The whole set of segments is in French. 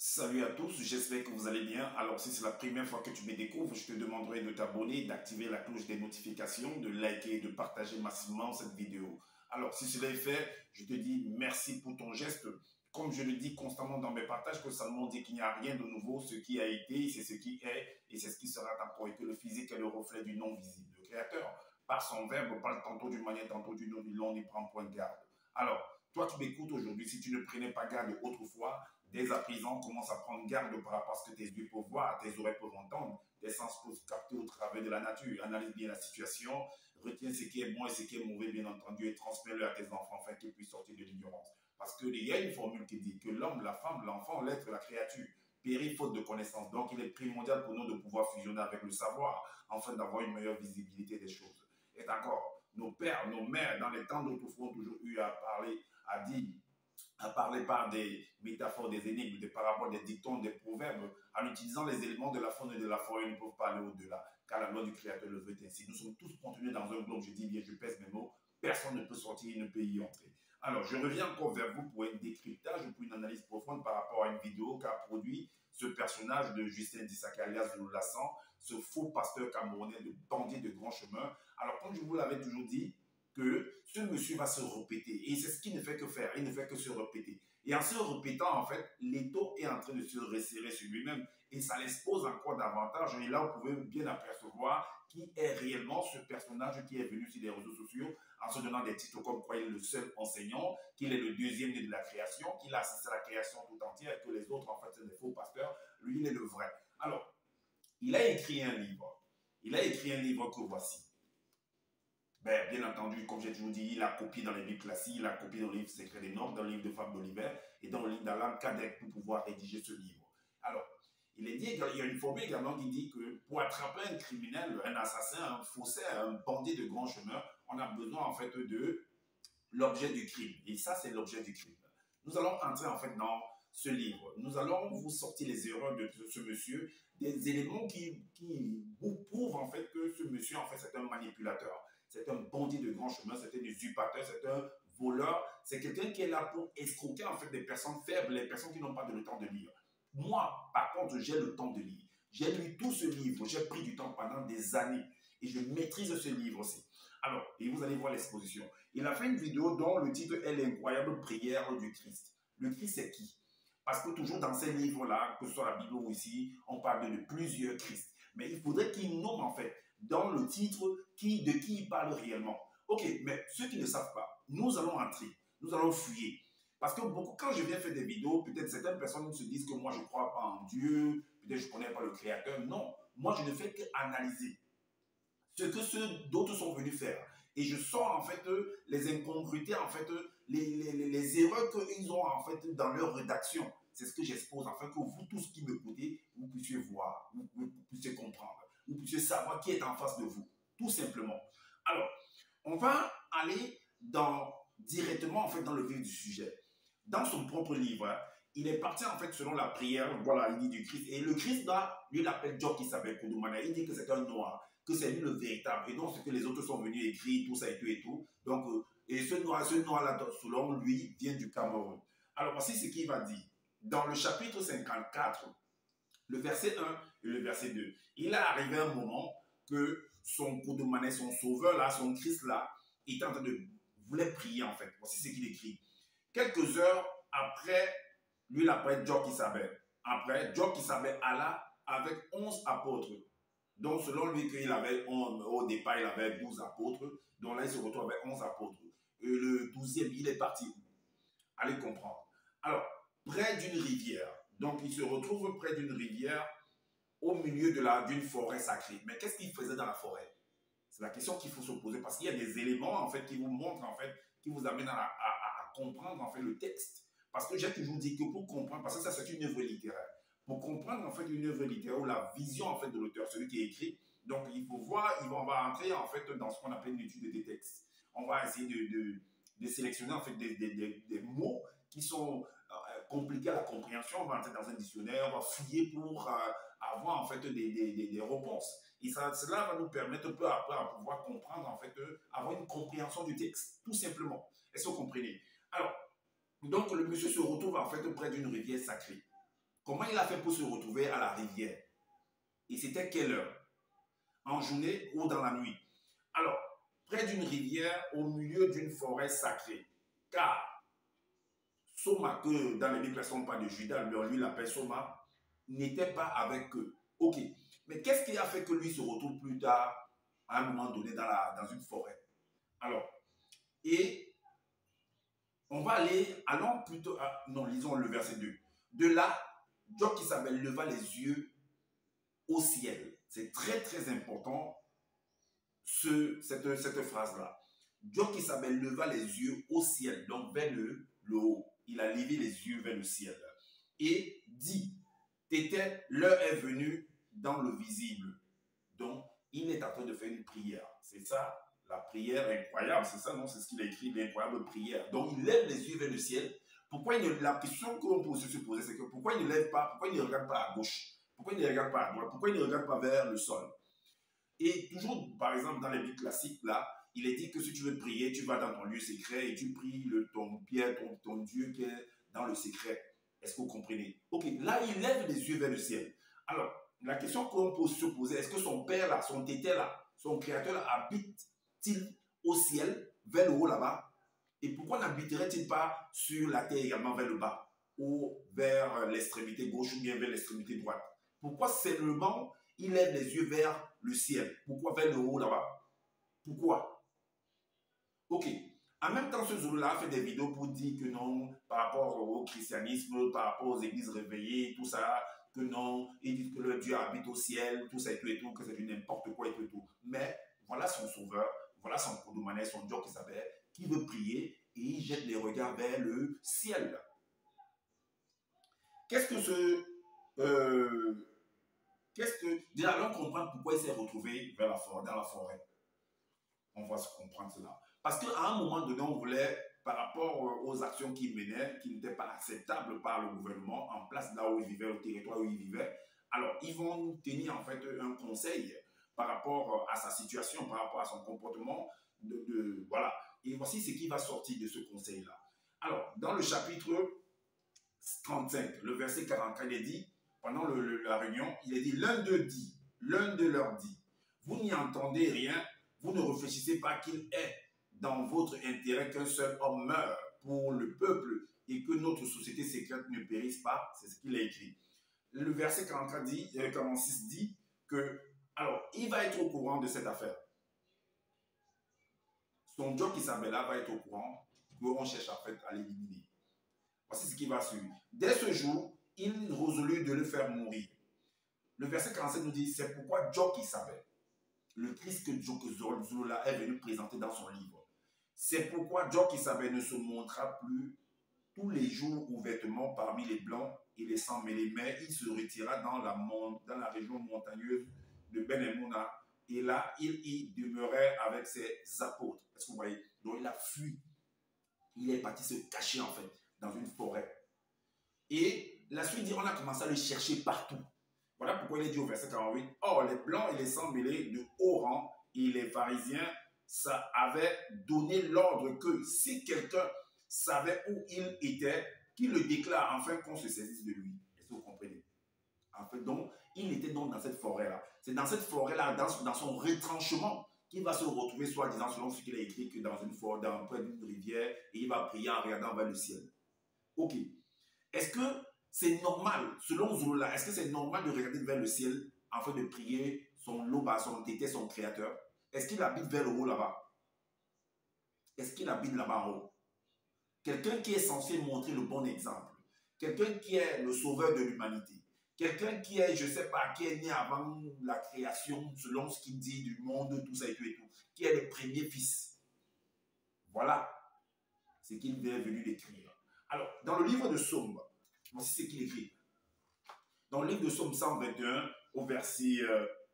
Salut à tous, j'espère que vous allez bien. Alors si c'est la première fois que tu me découvres, je te demanderai de t'abonner, d'activer la cloche des notifications, de liker et de partager massivement cette vidéo. Alors si cela est fait, je te dis merci pour ton geste. Comme je le dis constamment dans mes partages, que Salomon dit qu'il n'y a rien de nouveau, ce qui a été, c'est ce qui est et c'est ce qui sera encore, et que le physique est le reflet du non visible. Le Créateur, par son verbe, parle tantôt d'une manière, tantôt d'une autre, l'on n'y prend point de garde. Alors, toi qui m'écoutes aujourd'hui, si tu ne prenais pas garde autrefois, dès à présent, commence à prendre garde par rapport à ce que tes yeux peuvent voir, tes oreilles peuvent entendre, tes sens peuvent capter au travers de la nature. Analyse bien la situation, retiens ce qui est bon et ce qui est mauvais, bien entendu, et transmets-le à tes enfants afin qu'ils puissent sortir de l'ignorance. Parce qu'il y a une formule qui dit que l'homme, la femme, l'enfant, l'être, la créature périt faute de connaissance. Donc, il est primordial pour nous de pouvoir fusionner avec le savoir afin d'avoir une meilleure visibilité des choses. Et encore, nos pères, nos mères, dans les temps d'autrefois, ont toujours eu à parler, à parler par des métaphores, des énigmes, des paraboles, des dictons, des proverbes, en utilisant les éléments de la faune et de la forêt, ils ne peuvent pas aller au-delà, car la loi du Créateur le veut ainsi. Nous sommes tous contenus dans un globe, je dis bien, je pèse mes mots, personne ne peut sortir, il ne peut y entrer. Alors, je reviens encore vers vous pour un décryptage ou pour une analyse profonde par rapport à une vidéo qu'a produit ce personnage de Justin Dissaka alias Lassan, ce faux pasteur camerounais de bandit de grand chemin. Alors, comme je vous l'avais toujours dit, que ce monsieur va se répéter. Et c'est ce qu'il ne fait que faire. Il ne fait que se répéter. Et en se répétant, en fait, l'étau est en train de se resserrer sur lui-même. Et ça l'expose encore davantage. Et là, vous pouvez bien apercevoir qui est réellement ce personnage qui est venu sur les réseaux sociaux en se donnant des titres comme quoi il est le seul enseignant, qu'il est le deuxième de la création, qu'il a assisté à la création tout entière et que les autres, en fait, c'est des faux pasteurs. Lui, il est le vrai. Alors, il a écrit un livre. Il a écrit un livre que voici. Ben, bien entendu, comme j'ai toujours dit, il a copié dans les livres classiques, il a copié dans le livre Secret des Nords, dans le livre de Fable d'Oliver et dans le livre d'Alan Kardec pour pouvoir rédiger ce livre. Alors, il est dit, il y a une formule également qui dit que pour attraper un criminel, un assassin, un faussaire, un bandit de grand chemin, on a besoin en fait de l'objet du crime. Et ça, c'est l'objet du crime. Nous allons entrer en fait dans ce livre. Nous allons vous sortir les erreurs de ce monsieur, des éléments qui vous prouvent en fait que ce monsieur, en fait, c'est un manipulateur. C'est un bandit de grand chemin, c'est un usurpateur, c'est un voleur. C'est quelqu'un qui est là pour escroquer en fait des personnes faibles, les personnes qui n'ont pas le temps de lire. Moi, par contre, j'ai le temps de lire. J'ai lu tout ce livre, j'ai pris du temps pendant des années et je maîtrise ce livre aussi. Alors, et vous allez voir l'exposition. Il a fait une vidéo dont le titre est l'incroyable prière du Christ. Le Christ, c'est qui? Parce que toujours dans ces livres-là, que ce soit la Bible ou ici, on parle de plusieurs Christ. Mais il faudrait qu'il nomme en fait dans le titre de qui il parle réellement. Ok, mais ceux qui ne savent pas, nous allons entrer, nous allons fouiller. Parce que beaucoup, quand je viens faire des vidéos, peut-être certaines personnes se disent que moi je ne crois pas en Dieu, peut-être je ne connais pas le Créateur. Non, moi je ne fais qu'analyser ce que ceux d'autres sont venus faire. Et je sors en fait les incongruités, en fait, les erreurs qu'ils ont en fait dans leur rédaction. C'est ce que j'expose afin que vous tous qui m'écoutez, vous puissiez voir, vous puissiez comprendre, vous puissiez savoir qui est en face de vous, tout simplement. Alors, on va aller directement en fait dans le vif du sujet. Dans son propre livre, hein, il est parti en fait selon la prière, voilà, il dit du Christ. Et le Christ là, lui, il appelle Job qui s'appelle Koudoumana. Il dit que c'est un noir, que c'est lui le véritable. Et donc, ce que les autres sont venus écrire, tout ça et tout et tout. Donc, et ce noir-là, selon lui, vient du Cameroun. Alors, voici ce qu'il va dire. Dans le chapitre 54, le verset 1 et le verset 2, il est arrivé un moment que son Koudoumane, son sauveur là, son Christ là, était en train de voulait prier en fait. Voici ce qu'il écrit. Quelques heures après, lui, il appelle Job qui savait. Après, Job qui savait Allah avec 11 apôtres. Donc, selon lui, au départ, il avait 12 apôtres. Donc là, il se retrouve avec 11 apôtres. Et le 12e, il est parti où? Allez comprendre. Alors, près d'une rivière. Donc, il se retrouve près d'une rivière au milieu d'une forêt sacrée. Mais qu'est-ce qu'il faisait dans la forêt? C'est la question qu'il faut se poser parce qu'il y a des éléments, en fait, qui vous montrent, en fait, qui vous amènent à comprendre, en fait, le texte. Parce que j'ai toujours dit que pour comprendre, parce que ça, c'est une œuvre littéraire. Pour comprendre, en fait, une œuvre littéraire ou la vision, en fait, de l'auteur, celui qui écrit, donc, il faut voir, on va entrer, en fait, dans ce qu'on appelle une étude des textes. On va essayer de sélectionner, en fait, des mots qui sont compliqués à la compréhension. On va entrer dans un dictionnaire, on va fouiller pour avoir, en fait, des réponses. Et cela va nous permettre peu à peu à pouvoir comprendre, en fait, avoir une compréhension du texte, tout simplement. Est-ce que vous comprenez? Alors, donc le monsieur se retrouve en fait près d'une rivière sacrée. Comment il a fait pour se retrouver à la rivière? Et c'était quelle heure? En journée ou dans la nuit? Alors, près d'une rivière, au milieu d'une forêt sacrée. Car Soma, que dans les Bibles, ne pas de Judas, lui l'appelle Soma, n'était pas avec eux. Ok. Mais qu'est-ce qui a fait que lui se retrouve plus tard, à un moment donné, dans une forêt? Alors, et on va aller, allons plutôt, non, lisons le verset 2. De là, Job Isabelle leva les yeux au ciel. C'est très très important cette phrase-là. Job Isabelle leva les yeux au ciel, donc vers le haut. Il a levé les yeux vers le ciel et dit, l'heure est venue dans le visible. Donc, il est en train de faire une prière. C'est ça, la prière incroyable. C'est ça, non? C'est ce qu'il a écrit, l'incroyable prière. Donc, il lève les yeux vers le ciel. La question qu'on peut se poser, c'est que pourquoi il ne lève pas, pourquoi il ne regarde pas à gauche? Pourquoi il ne regarde pas à droite? Pourquoi il ne regarde pas vers le sol? Et toujours, par exemple, dans les Bibles classiques, là, il est dit que si tu veux prier, tu vas dans ton lieu secret et tu pries ton Dieu qui est dans le secret. Est-ce que vous comprenez? Ok, là, il lève les yeux vers le ciel. Alors, la question qu'on peut se poser, est-ce que son père là, son tété là, son créateur là, habite-t-il au ciel, vers le haut là-bas? Et pourquoi n'habiterait-il pas sur la terre également vers le bas, ou vers l'extrémité gauche, ou bien vers l'extrémité droite? Pourquoi seulement il lève les yeux vers le ciel? Pourquoi vers le haut là-bas? Pourquoi? Ok. En même temps, ce Zoulou-là a fait des vidéos pour dire que non, par rapport au christianisme, par rapport aux églises réveillées, tout ça, que non, ils disent que le Dieu habite au ciel, tout ça et tout, que c'est du n'importe quoi et tout. Mais voilà son sauveur, voilà son Kodoumané, son Dieu qui s'appelle, qui veut prier et il jette les regards vers le ciel. Déjà, allons comprendre pourquoi il s'est retrouvé dans la forêt. On va se comprendre cela. Parce qu'à un moment donné, on voulait, par rapport aux actions qu'il menait, qui n'étaient pas acceptables par le gouvernement, en place là où il vivait, au territoire où il vivait, alors ils vont tenir en fait un conseil par rapport à sa situation, par rapport à son comportement, voilà. Et voici ce qui va sortir de ce conseil-là. Alors, dans le chapitre 35, le verset 44, il est dit, pendant la réunion, il est dit, l'un d'eux leur dit, vous n'y entendez rien, vous ne réfléchissez pas qu'il est dans votre intérêt qu'un seul homme meure pour le peuple et que notre société secrète ne périsse pas. C'est ce qu'il a écrit. Le verset 46 dit que, alors, il va être au courant de cette affaire. Son Job Isabella va être au courant qu'on cherche en fait à l'éliminer. Voici ce qui va suivre. Dès ce jour, il résolut de le faire mourir. Le verset 47 nous dit, c'est pourquoi Job Isabella, le Christ que Zola est venu présenter dans son livre. C'est pourquoi Job Isabella ne se montra plus tous les jours ouvertement parmi les blancs et les sans mêlés, mais il se retira dans la région montagneuse de Ben Emouna, et là, il y demeurait avec ses apôtres. Est-ce que vous voyez? Donc, il a fui. Il est parti se cacher, en fait, dans une forêt. Et la suite dit, on a commencé à le chercher partout. Voilà pourquoi il est dit au verset 48, « Or, les blancs et les sans mêlés de haut rang et les pharisiens, ça avait donné l'ordre que si quelqu'un savait où il était, qu'il le déclare afin qu'on se saisisse de lui. » Est-ce que vous comprenez? En fait, donc, il était donc dans cette forêt-là. C'est dans cette forêt-là, dans son retranchement, qu'il va se retrouver, soi-disant, selon ce qu'il a écrit, que dans une forêt, près d'une rivière, et il va prier en regardant vers le ciel. Ok. Est-ce que c'est normal, selon Zola, est-ce que c'est normal de regarder vers le ciel afin de prier son loba, son tété, son créateur? Est-ce qu'il habite vers le haut là-bas? Est-ce qu'il habite là-bas en haut? Quelqu'un qui est censé montrer le bon exemple. Quelqu'un qui est le sauveur de l'humanité. Quelqu'un qui est, je ne sais pas, qui est né avant la création, selon ce qu'il dit du monde, tout ça et tout et tout. Qui est le premier fils. Voilà ce qu'il est venu d'écrire. Alors, dans le livre de Psaume, voici ce qu'il écrit. Dans le livre de Psaume 121, au verset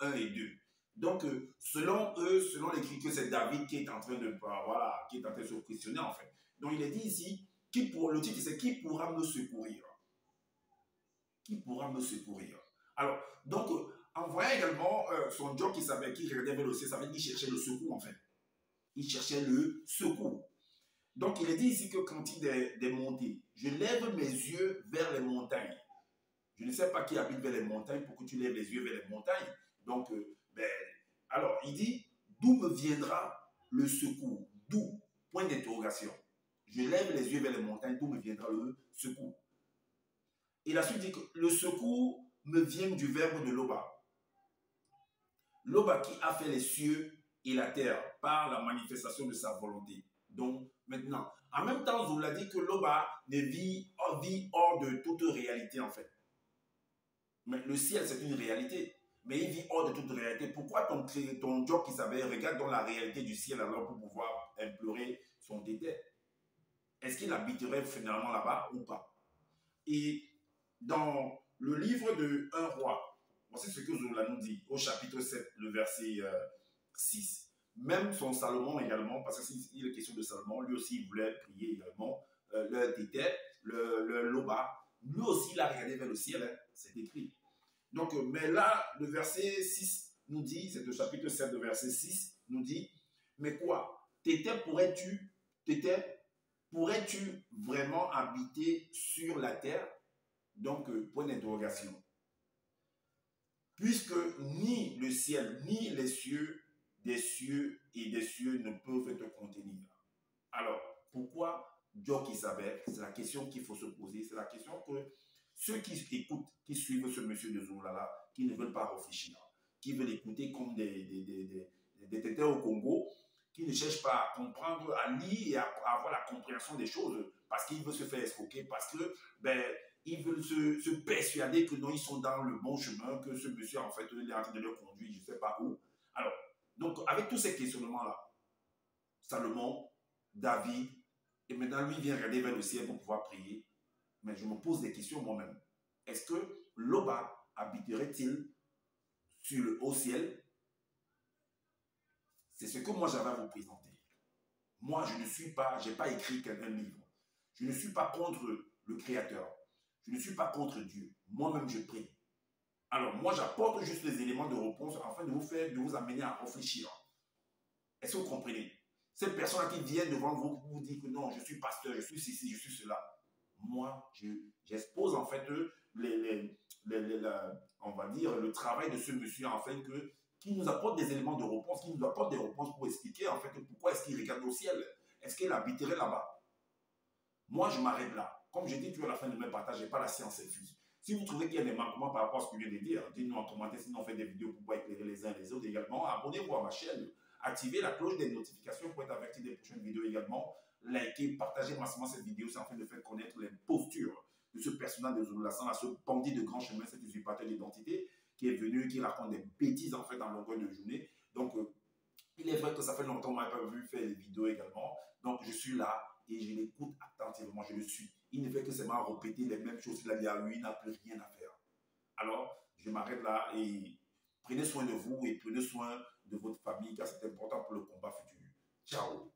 1 et 2. Donc, selon eux, selon l'écriture, c'est David qui est en train de, voilà, qui est en train de se questionner en fait. Donc, il est dit ici, le titre c'est « Qui pourra me secourir ?» Qui pourra me secourir? Alors, donc, en voyant également son Job qui regardait vers le ciel, ça veut dire qu'il cherchait le secours en fait. Il cherchait le secours. Donc, il est dit ici que quand il est monté, je lève mes yeux vers les montagnes. Je ne sais pas qui habite vers les montagnes pour que tu lèves les yeux vers les montagnes. Donc, alors, il dit, d'où me viendra le secours? D'où? Point d'interrogation. Je lève les yeux vers les montagnes, d'où me viendra le secours? Et la suite dit que le secours me vient du verbe de Loba. Loba qui a fait les cieux et la terre par la manifestation de sa volonté. Donc, maintenant, en même temps, on l'a dit que Loba vit hors de toute réalité, en fait. Mais le ciel, c'est une réalité. Mais il vit hors de toute réalité. Pourquoi ton Dieu qui savait regarde dans la réalité du ciel alors pour pouvoir implorer son dédé? Est-ce qu'il habiterait finalement là-bas ou pas? Et dans le livre de 1 roi, voici ce que Zola nous dit au chapitre 7, le verset 6. Même son Salomon également, parce que s'il est question de Salomon, lui aussi il voulait prier également, le dédé, le Loba, lui aussi il a regardé vers le ciel, hein, c'est écrit. Donc, mais là, le verset 6 nous dit, c'est le chapitre 7, le verset 6 nous dit, mais quoi? Pourrais-tu vraiment habiter sur la terre? Donc, point d'interrogation. Puisque ni le ciel, ni les cieux, des cieux et des cieux ne peuvent te contenir. Alors, pourquoi Dieu qui savait? C'est la question qu'il faut se poser. C'est la question que ceux qui écoutent, qui suivent ce monsieur de Zoulala, qui ne veulent pas réfléchir, qui veulent écouter comme des têteurs au Congo, qui ne cherchent pas à comprendre, à lire et à avoir la compréhension des choses, parce qu'ils veulent se faire escroquer, parce que ils veulent se persuader que non, ils sont dans le bon chemin, que ce monsieur, en fait, il est en train de leur conduire, je ne sais pas où. Alors, donc, avec tous ces questionnements-là, Salomon, David, et maintenant, lui, il vient regarder vers le ciel pour pouvoir prier. Mais je me pose des questions moi-même. Est-ce que Loba habiterait-il sur le haut ciel? C'est ce que moi, j'avais à vous présenter. Moi, je n'ai pas écrit un livre. Je ne suis pas contre le Créateur. Je ne suis pas contre Dieu. Moi-même, je prie. Alors, moi, j'apporte juste les éléments de réponse afin de vous amener à réfléchir. Est-ce que vous comprenez? Cette personne qui vient devant vous pour vous dire que non, je suis pasteur, je suis ceci, je suis cela. Moi, j'expose en fait on va dire, le travail de ce monsieur en fait qui nous apporte des éléments de réponse, qui nous apporte des réponses pour expliquer en fait pourquoi est-ce qu'il regarde au ciel. Est-ce qu'il habiterait là-bas? Moi, je m'arrête là. Comme je dis toujours à la fin de mes partages, je n'ai pas la science infuse. Si vous trouvez qu'il y a des manquements par rapport à ce que je viens de dire, dites-nous en commentaire, sinon on fait des vidéos pour pouvoir éclairer les uns et les autres également. Abonnez-vous à ma chaîne, activez la cloche des notifications pour être averti des prochaines vidéos également. Likez, partagez massivement cette vidéo, c'est en train de faire connaître les postures de ce personnage de Zoulasan, ce bandit de grand chemin, cet usurpateur d'identité qui est venu, qui raconte des bêtises en fait en longueur de journée. Donc, il est vrai que ça fait longtemps que je n'ai pas vu faire des vidéos également. Donc, je suis là et je l'écoute attentivement, je le suis. Il ne fait que seulement répéter les mêmes choses qu'il a dit à lui, il n'a plus rien à faire. Alors, je m'arrête là et prenez soin de vous et prenez soin de votre famille car c'est important pour le combat futur. Ciao.